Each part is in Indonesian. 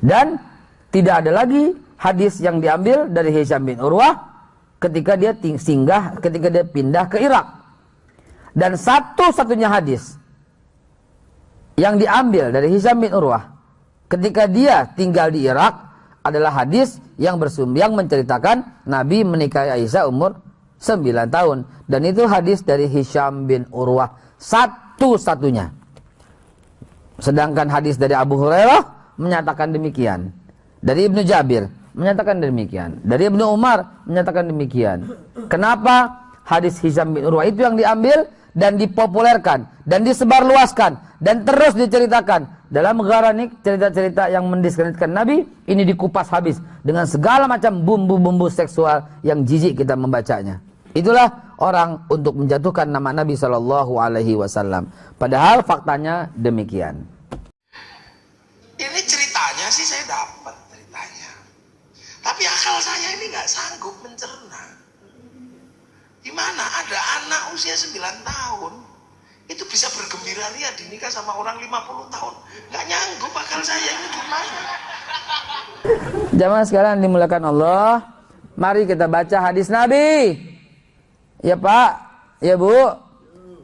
Dan tidak ada lagi hadis yang diambil dari Hisham bin Urwah ketika dia ketika dia pindah ke Irak. Dan satu-satunya hadis yang diambil dari Hisham bin Urwah ketika dia tinggal di Irak adalah hadis yang menceritakan Nabi menikahi Aisyah umur 9 tahun. Dan itu hadis dari Hisham bin Urwah, satu-satunya. Sedangkan hadis dari Abu Hurairah menyatakan demikian. Dari Ibnu Jabir menyatakan demikian. Dari Ibnu Umar menyatakan demikian. Kenapa hadis Hisham bin Urwah itu yang diambil dan dipopulerkan dan disebarluaskan dan terus diceritakan dalam Gharanik, cerita-cerita yang mendiskreditkan Nabi ini dikupas habis dengan segala macam bumbu-bumbu seksual yang jijik kita membacanya. Itulah orang untuk menjatuhkan nama Nabi SAW. Padahal faktanya demikian. Ini ceritanya sih saya dapat ceritanya, tapi akal saya ini nggak sanggup mencerna. Gimana ada anak usia 9 tahun itu bisa bergembira ria dinikah sama orang 50 tahun? Nggak nyanggup akal saya ini gimana? Jamaah sekalian dimuliakan Allah, mari kita baca hadis Nabi. Ya Pak, ya Bu,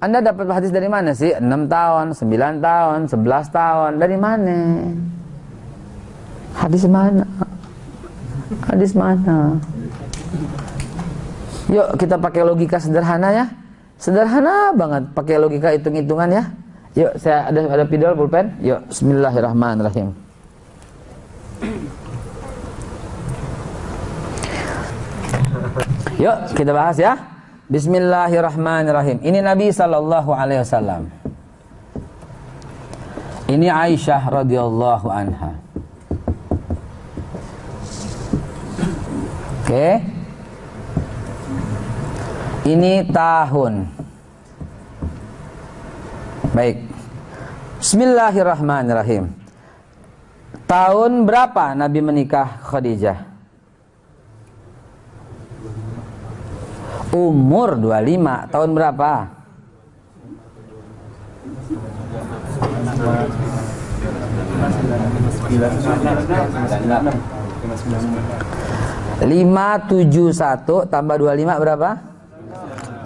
Anda dapat hadis dari mana sih? 6 tahun, 9 tahun, 11 tahun, dari mana? Hadis mana? Hadis mana? Yuk kita pakai logika sederhana ya. Sederhana banget, pakai logika hitung-hitungan ya. Yuk, saya ada pidol pulpen. Yuk, bismillahirrahmanirrahim. Yuk, kita bahas ya. Bismillahirrahmanirrahim. Ini Nabi SAW. Ini Aisyah radhiyallahu anha. Oke. Ini tahun. Baik. Bismillahirrahmanirrahim. Tahun berapa Nabi menikah Khadijah? Umur 25. Tahun berapa? Lima tujuh satu tambah 25 berapa?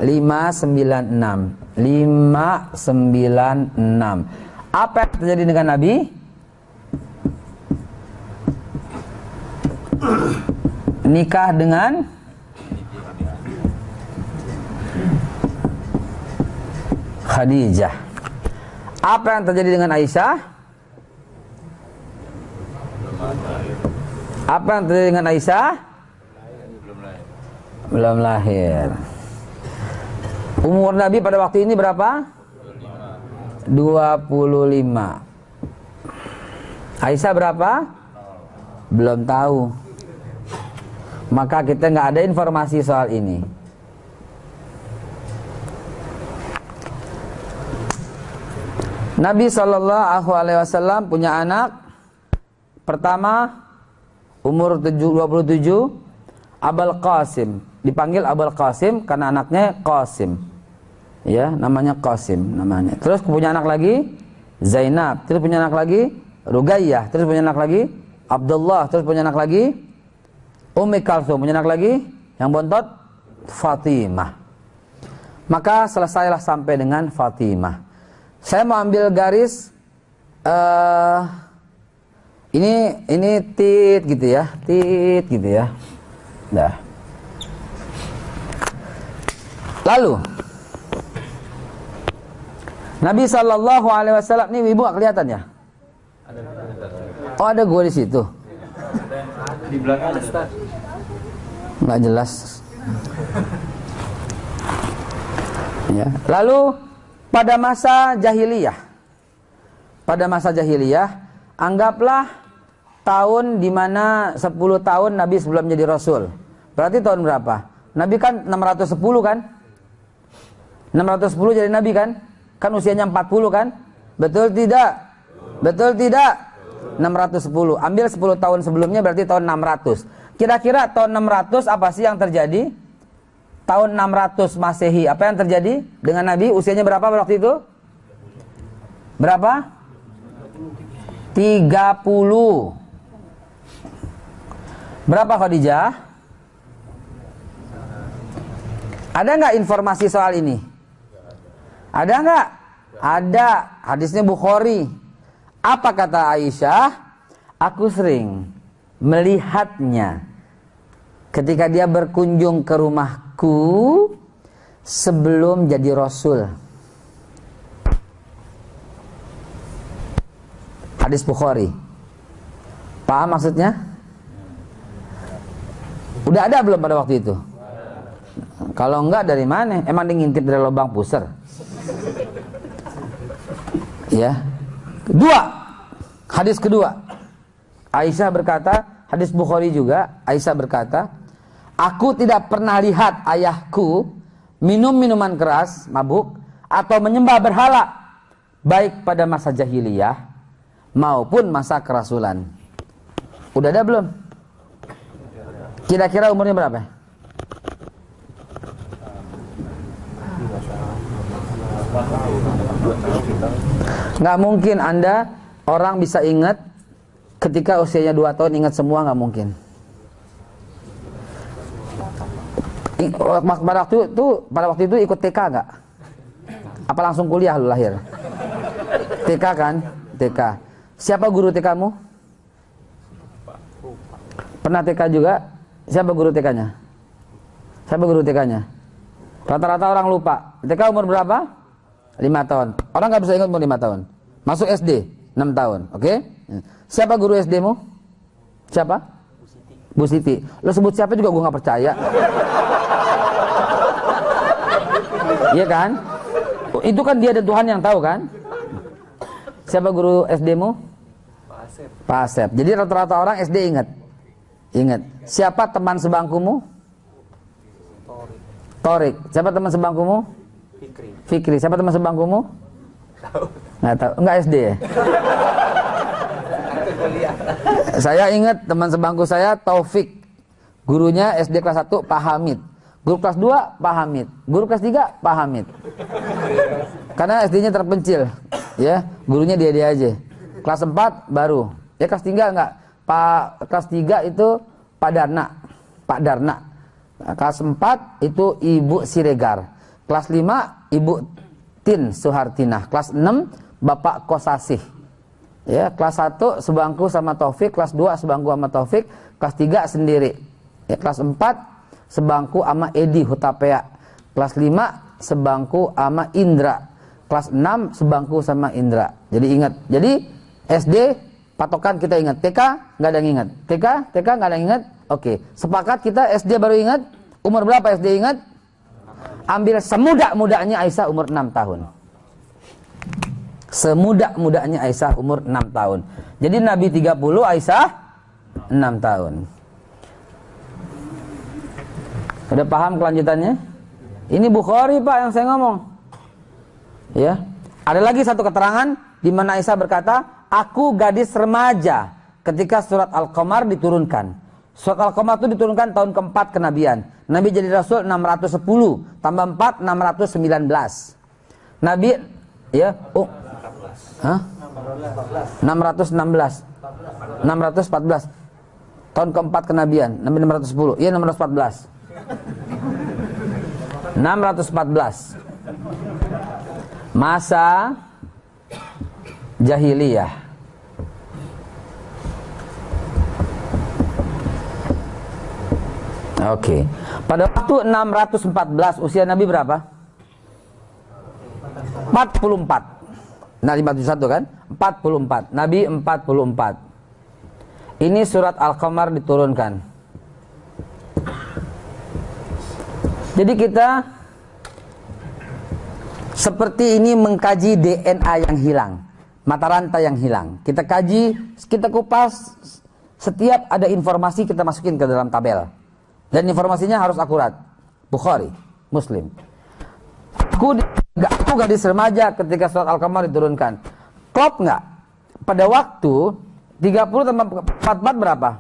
596. 596. Apa yang terjadi dengan Nabi? Nikah dengan Khadijah. Apa yang terjadi dengan Aisyah? Apa yang terjadi dengan Aisyah? Belum lahir. Umur Nabi pada waktu ini berapa? 25. Aisyah berapa? Belum tahu. Maka kita nggak ada informasi soal ini. Nabi SAW punya anak pertama umur 27, Abul Qasim. Dipanggil Abul Qasim karena anaknya Qasim. Ya, namanya Qasim namanya. Terus punya anak lagi Zainab, terus punya anak lagi Rugayyah, terus punya anak lagi Abdullah, terus punya anak lagi Ummi Kalsum, punya anak lagi yang bontot Fatimah. Maka selesailah sampai dengan Fatimah. Saya mau ambil garis ini tit gitu ya, tit gitu ya. Dah. Lalu Nabi SAW ini ibu gak kelihatan ya? Oh ada gua di situ. Di belakang ada Ustaz. Nggak jelas. Ya. Lalu pada masa jahiliyah, anggaplah tahun dimana 10 tahun Nabi sebelum menjadi Rasul. Berarti tahun berapa? Nabi kan 610 kan? 610 jadi Nabi kan? Kan usianya 40 kan? Betul tidak? Betul tidak? 610. Ambil 10 tahun sebelumnya berarti tahun 600. Kira-kira tahun 600 apa sih yang terjadi? Tahun 600 Masehi, apa yang terjadi dengan Nabi? Usianya berapa waktu itu? Berapa? 30. Berapa Khadijah? Ada nggak informasi soal ini? Ada nggak? Ada. Hadisnya Bukhari. Apa kata Aisyah? Aku sering melihatnya ketika dia berkunjung ke rumahku sebelum jadi Rasul. Hadis Bukhari. Paham maksudnya? Udah ada belum pada waktu itu? Kalau enggak dari mana? Emang dia ngintip dari lubang pusar? Ya. Kedua, hadis kedua. Aisyah berkata, hadis Bukhari juga, Aisyah berkata, aku tidak pernah lihat ayahku minum minuman keras, mabuk, atau menyembah berhala, baik pada masa jahiliyah maupun masa kerasulan. Udah ada belum? Kira-kira umurnya berapa? Nggak mungkin Anda orang bisa ingat ketika usianya 2 tahun ingat semua, nggak mungkin. Pada waktu itu ikut TK nggak? Apa langsung kuliah lu lahir? TK kan? TK. Siapa guru TK-mu? Pernah TK juga? Siapa guru TK-nya? Siapa guru TK-nya? Rata-rata orang lupa. TK umur berapa? 5 tahun. Orang nggak bisa ingat umur 5 tahun. Masuk SD 6 tahun. Oke? Siapa guru SD-mu? Siapa? Bu Siti. Lo sebut siapa juga gue nggak percaya. Iya kan? Itu kan dia dan Tuhan yang tahu kan? Siapa guru SD-mu? Pak Asep. Jadi rata-rata orang SD ingat. Ingat. Siapa teman sebangkumu? Torik. Siapa teman sebangkumu? Fikri. Siapa teman sebangkumu? Nggak tahu. Enggak SD ya? Saya ingat teman sebangku saya Taufik. Gurunya SD kelas 1 Pak Hamid. Guru kelas 2 Pak Hamid. Guru kelas 3 Pak Hamid. Karena SD-nya terpencil. Ya, gurunya dia aja. Kelas 4 baru. Ya kelas 3 enggak. Kelas 3 itu Pak Darna. Pak Darna. Kelas 4 itu Ibu Siregar. Kelas 5 Ibu Tin Suhartinah. Kelas 6 Bapak Kosasih. Ya, kelas 1 sebangku sama Taufik, kelas 2 sebangku sama Taufik, kelas 3 sendiri. Ya, kelas 4 sebangku sama Edi Hutapea. Kelas 5 sebangku sama Indra. Kelas 6 sebangku sama Indra. Jadi ingat. Jadi SD patokan kita ingat. TK nggak ada yang ingat. TK nggak ada yang ingat. Oke, sepakat kita SD baru ingat. Umur berapa SD ingat? Ambil semuda-mudanya Aisyah umur 6 tahun. Semuda-mudanya Aisyah umur 6 tahun. Jadi Nabi 30, Aisyah 6 tahun. Udah paham kelanjutannya? Ini Bukhari Pak yang saya ngomong. Ya. Ada lagi satu keterangan di mana Aisyah berkata, aku gadis remaja ketika surat Al-Qamar diturunkan. Surat Al-Qamar itu diturunkan tahun keempat kenabian. Nabi jadi Rasul 610, tambah 4, 619. Nabi, ya, 616. 614. Tahun keempat kenabian, Nabi 610. Iya 614. 614. Masa jahiliyah. Oke. Pada waktu 614 usia Nabi berapa? 44. Nah 51 kan? 44. Nabi 44. Ini surat Al-Qamar diturunkan. Jadi kita seperti ini mengkaji DNA yang hilang, mata rantai yang hilang. Kita kaji, kita kupas, setiap ada informasi kita masukin ke dalam tabel. Dan informasinya harus akurat. Bukhari, Muslim. Aku gadis remaja ketika surat Al-Qamar diturunkan. Klop nggak? Pada waktu 30 tambah 44 berapa?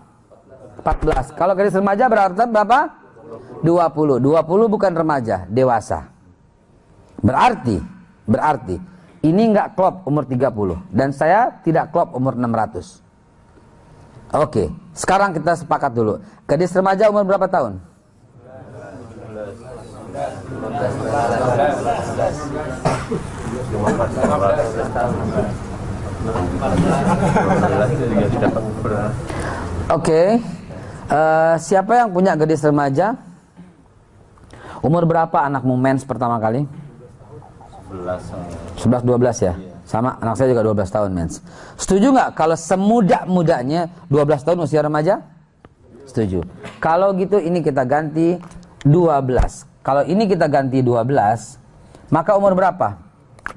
14. Kalau gadis remaja berapa? 20. 20 bukan remaja, dewasa. Berarti ini nggak klop umur 30 dan saya tidak klop umur 600. Oke, sekarang kita sepakat dulu. Gadis remaja umur berapa tahun? 15. Oke. Siapa yang punya gadis remaja? Umur berapa anakmu mens pertama kali? 11-12 ya? Sama, anak saya juga 12 tahun mens. Setuju nggak kalau semuda-mudanya 12 tahun usia remaja? Setuju. Kalau gitu ini kita ganti 12. Kalau ini kita ganti 12, maka umur berapa?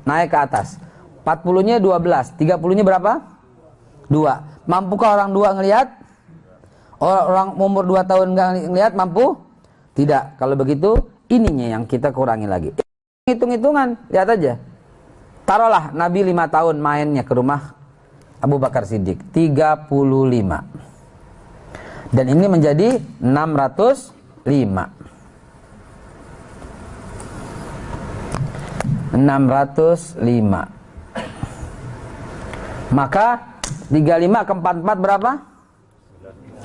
Naik ke atas. 40-nya 12, 30-nya berapa? 2. Mampukah orang 2 ngelihat? Orang umur 2 tahun nggak ngelihat mampu? Tidak. Kalau begitu, ininya yang kita kurangi lagi. Hitung-hitungan, lihat aja. Taruhlah Nabi 5 tahun mainnya ke rumah Abu Bakar Siddiq, 35. Dan ini menjadi 605. 605. Maka 35 ke 44 berapa?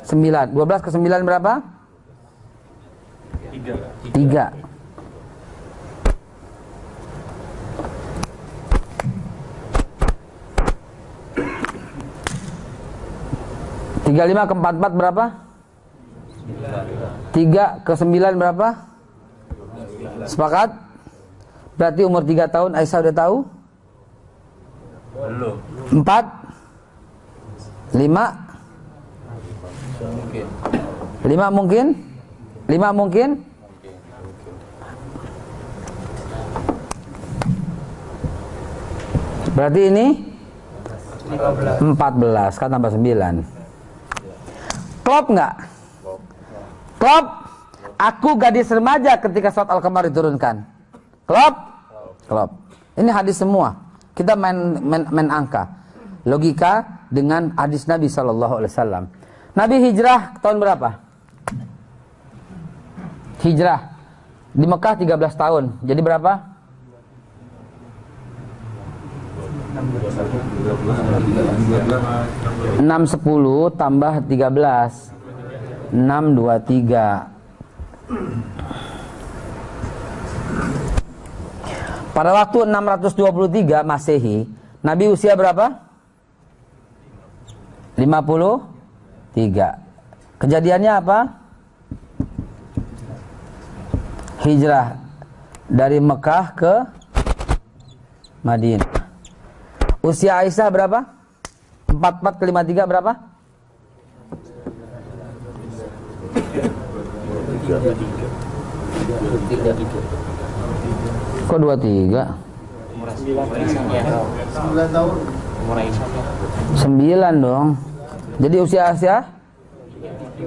9. 12 ke 9 berapa? 3. 35 ke 44 berapa? 3 ke 9 berapa? Sepakat? Berarti umur 3 tahun Aisyah udah tahu? Belum. 4? 5? 5 mungkin? 5 mungkin? Berarti ini 14 kan tambah 9. Klop nggak? Klop. Aku gadis remaja ketika surat Al-Qamar diturunkan. Klop? Klop. Ini hadis semua. Kita main angka. Logika dengan hadis Nabi SAW. Nabi hijrah tahun berapa? Hijrah di Mekah 13 tahun. Jadi berapa? 610 tambah 13. 623. Pada waktu 623 Masehi, Nabi usia berapa? 53. Kejadiannya apa? Hijrah dari Mekah ke Madinah. Usia Aisyah berapa? 44 ke 53 berapa? 23. Kok 23? 9 tahun. 9 dong. Jadi usia Aisyah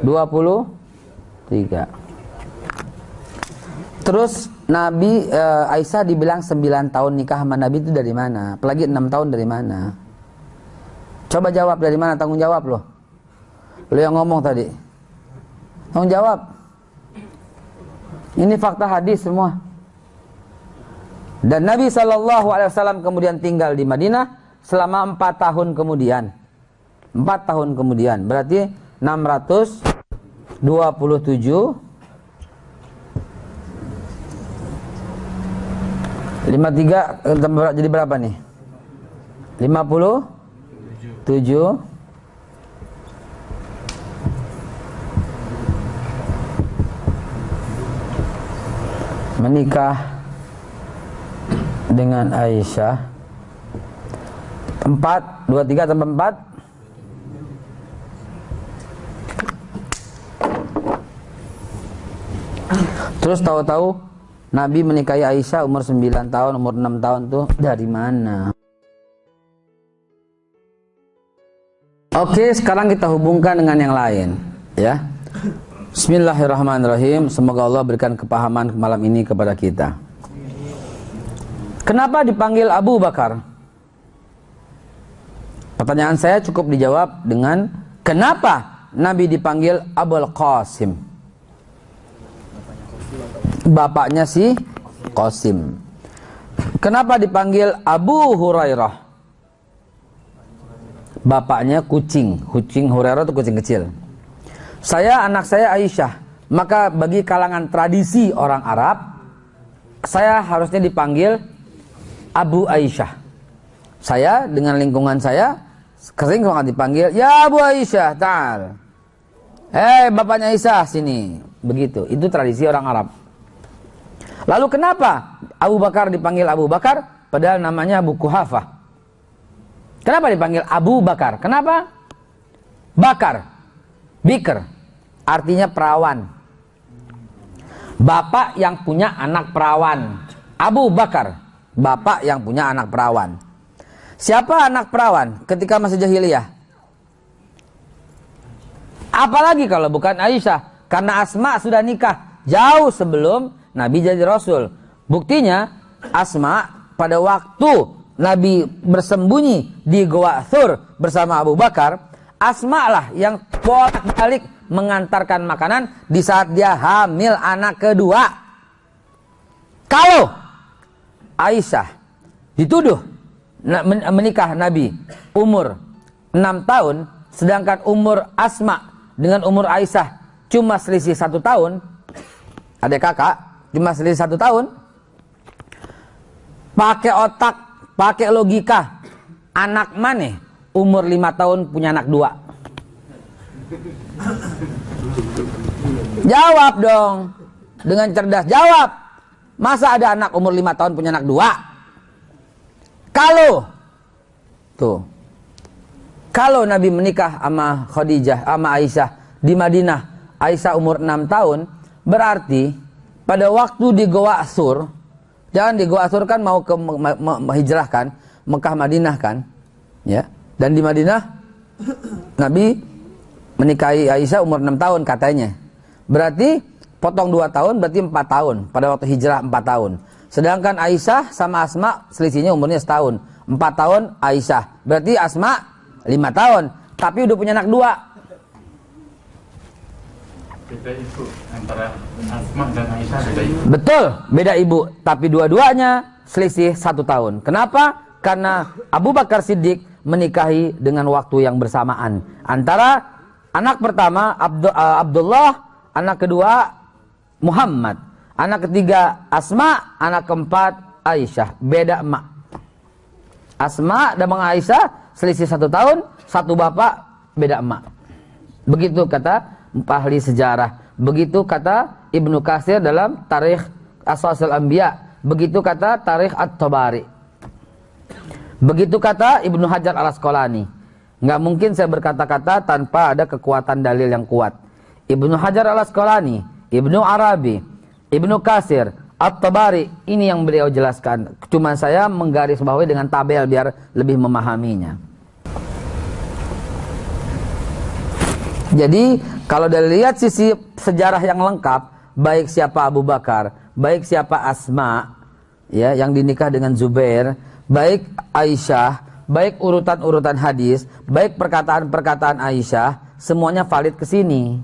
23. Terus Nabi Aisyah dibilang 9 tahun nikah sama Nabi itu dari mana? Apalagi 6 tahun dari mana? Coba jawab dari mana, tanggung jawab loh. Lo yang ngomong tadi. Tanggung jawab. Ini fakta hadis semua. Dan Nabi SAW kemudian tinggal di Madinah selama 4 tahun kemudian. 4 tahun kemudian. Berarti 627. 53 jadi berapa nih? 57. Menikah dengan Aisyah 4, 23 tambah 4 terus tahu-tahu Nabi menikahi Aisyah umur 9 tahun, umur 6 tahun tuh dari mana? Oke, sekarang kita hubungkan dengan yang lain, ya. Bismillahirrahmanirrahim. Semoga Allah berikan kepahaman malam ini kepada kita. Kenapa dipanggil Abu Bakar? Pertanyaan saya cukup dijawab dengan kenapa Nabi dipanggil Abul Qasim? Bapaknya si Qasim. Kenapa dipanggil Abu Hurairah? bapaknya kucing Hurairah itu kucing kecil. Anak saya Aisyah. Maka bagi kalangan tradisi orang Arab, saya harusnya dipanggil Abu Aisyah. Saya dengan lingkungan saya sering banget dipanggil, ya Abu Aisyah, ta'al. Bapaknya Aisyah, sini. Begitu, itu tradisi orang Arab. Lalu kenapa Abu Bakar dipanggil Abu Bakar, padahal namanya Abu Kuhafah? Kenapa dipanggil Abu Bakar? Kenapa? Bakar, Bikr, artinya perawan. Bapak yang punya anak perawan. Abu Bakar, bapak yang punya anak perawan. Siapa anak perawan ketika masa jahiliyah? Apalagi kalau bukan Aisyah, karena Asma sudah nikah jauh sebelum Nabi jadi Rasul. Buktinya Asma pada waktu Nabi bersembunyi di Goa Thur bersama Abu Bakar, Asma lah yang bolak-balik mengantarkan makanan di saat dia hamil anak kedua. Kalau Aisyah dituduh menikah Nabi umur 6 tahun, sedangkan umur Asma dengan umur Aisyah cuma selisih 1 tahun, adik kakak cuma selisih 1 tahun, pakai otak, pakai logika, anak mana umur 5 tahun punya anak 2? Jawab dong dengan cerdas, jawab. Masa ada anak umur 5 tahun punya anak 2? Kalau Nabi menikah sama Khadijah, sama Aisyah di Madinah, Aisyah umur 6 tahun, berarti pada waktu di Goa Thur, jangan di Goa Thur kan mau ke hijrah kan, Mekah Madinah kan, ya. Dan di Madinah Nabi menikahi Aisyah umur 6 tahun katanya. Berarti potong 2 tahun berarti 4 tahun. Pada waktu hijrah 4 tahun. Sedangkan Aisyah sama Asma selisihnya umurnya setahun. 4 tahun Aisyah. Berarti Asma 5 tahun. Tapi udah punya anak 2. Beda ibu antara Asma dan Aisyah, beda ibu. Betul, beda ibu. Tapi dua-duanya selisih 1 tahun. Kenapa? Karena Abu Bakar Siddiq menikahi dengan waktu yang bersamaan. Antara anak pertama Abdullah, anak kedua Muhammad, anak ketiga Asma, anak keempat Aisyah. Beda emak. Asma dan Aisyah selisih 1 tahun, satu bapak, beda emak. Begitu kata ahli sejarah. Begitu kata Ibnu Katsir dalam Tarikh Asasil Anbiya. Begitu kata Tarikh At-Tabari. Begitu kata Ibnu Hajar Al-Asqalani. Nggak mungkin saya berkata-kata tanpa ada kekuatan dalil yang kuat. Ibnu Hajar Al-Asqalani, Ibnu Arabi, Ibnu Katsir, At-Tabari, ini yang beliau jelaskan. Cuma saya menggarisbawahi dengan tabel biar lebih memahaminya. Jadi kalau dilihat sisi sejarah yang lengkap, baik siapa Abu Bakar, baik siapa Asma, ya, yang dinikah dengan Zubair, baik Aisyah, baik urutan-urutan hadis, baik perkataan-perkataan Aisyah, semuanya valid ke sini.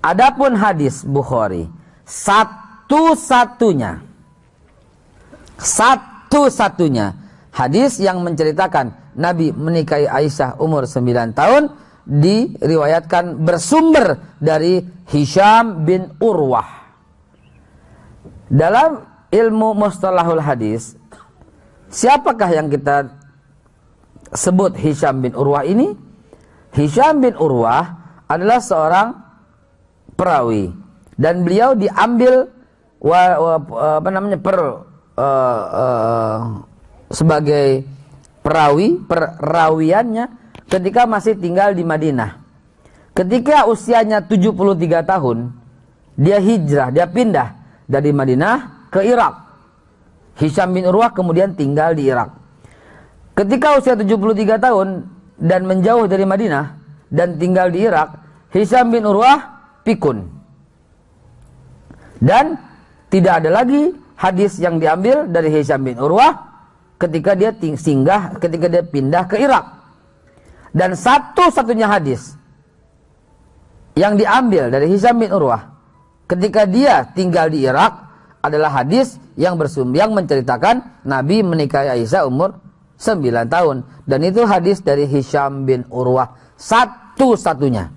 Adapun hadis Bukhari, satu-satunya hadis yang menceritakan Nabi menikahi Aisyah umur 9 tahun diriwayatkan bersumber dari Hisham bin Urwah. Dalam ilmu mustalahul hadis, siapakah yang kita sebut Hisham bin Urwah ini? Hisham bin Urwah adalah seorang perawi dan beliau diambil sebagai perawi, perawiannya ketika masih tinggal di Madinah. Ketika usianya 73 tahun, dia hijrah, dia pindah dari Madinah ke Irak. Hisham bin Urwah kemudian tinggal di Irak. Ketika usia 73 tahun dan menjauh dari Madinah dan tinggal di Irak, Hisham bin Urwah pikun. Dan tidak ada lagi hadis yang diambil dari Hisham bin Urwah ketika dia ketika dia pindah ke Irak. Dan satu-satunya hadis yang diambil dari Hisham bin Urwah ketika dia tinggal di Irak adalah hadis yang menceritakan Nabi menikahi Aisyah umur 9 tahun. Dan itu hadis dari Hisham bin Urwah satu-satunya.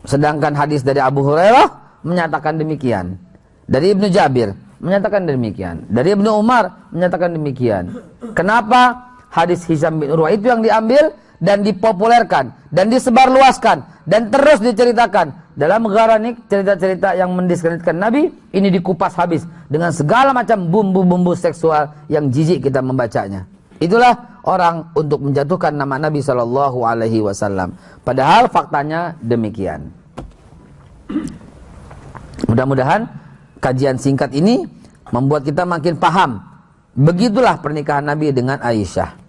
Sedangkan hadis dari Abu Hurairah menyatakan demikian. Dari Ibnu Jabir menyatakan demikian. Dari Ibnu Umar menyatakan demikian. Kenapa hadis Hisham bin Urwah itu yang diambil dan dipopulerkan dan disebarluaskan dan terus diceritakan dalam Gharanik, cerita-cerita yang mendiskreditkan Nabi ini dikupas habis dengan segala macam bumbu-bumbu seksual yang jijik kita membacanya. Itulah orang untuk menjatuhkan nama Nabi Shallallahu Alaihi Wasallam. Padahal faktanya demikian. Mudah-mudahan kajian singkat ini membuat kita makin paham. Begitulah pernikahan Nabi dengan Aisyah.